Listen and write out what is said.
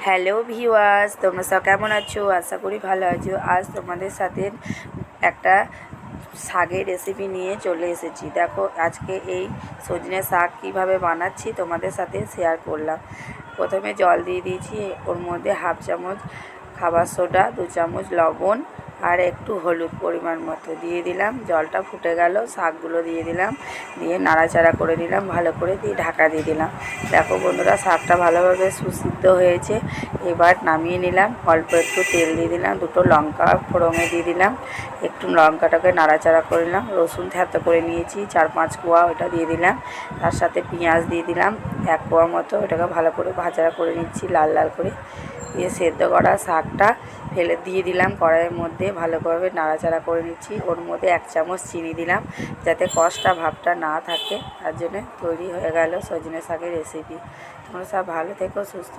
Hello viewers, তোমরা সব কেমন আছো? আশা করি ভালো আছো। আজ তোমাদের সাথে একটা শাকের রেসিপি নিয়ে চলে এসেছি। দেখো আজকে এই সজনে শাক কীভাবে বানাচ্ছি তোমাদের সাথে শেয়ার করলাম। প্রথমে জল দিয়ে দিয়েছি, ওর মধ্যে হাফ চামচ খাবার সোডা, 2 চামচ লবণ আর একটু হলুদ পরিমাণ মতো দিয়ে দিলাম। জলটা ফুটে গেল, শাকগুলো দিয়ে দিলাম, দিয়ে নাড়াচাড়া করে দিলাম ভালো করে, দিয়ে ঢাকা দিয়ে দিলাম। দেখো বন্ধুরা, শাকটা ভালোভাবে সুসিদ্ধ হয়েছে। এবার নামিয়ে নিলাম। অল্প একটু তেল দিয়ে দিলাম, 2টো লঙ্কা ফোড়নে দিয়ে দিলাম, একটু লঙ্কাটাকে নাড়াচাড়া করে নিলাম। রসুন থেতো করে নিয়েছি 4-5 কোয়া, ওটা দিয়ে দিলাম। তার সাথে পেঁয়াজ দিয়ে দিলাম 1 কোয়া মতো। ওটাকে ভালো করে ভাজা করে নিচ্ছি লাল লাল করে। দিয়ে সেদ্ধ করা শাকটা ফেলে দিয়ে দিলাম কড়াইয়ের মধ্যে, ভালোভাবে নাড়াচাড়া করে নিচ্ছি। ওর মধ্যে 1 চামচ চিনি দিলাম যাতে কষটা ভাবটা না থাকে। তার জন্য তৈরি হয়ে গেল সজনে শাকের রেসিপি। তোমরা সব ভালো থেকো, সুস্থ।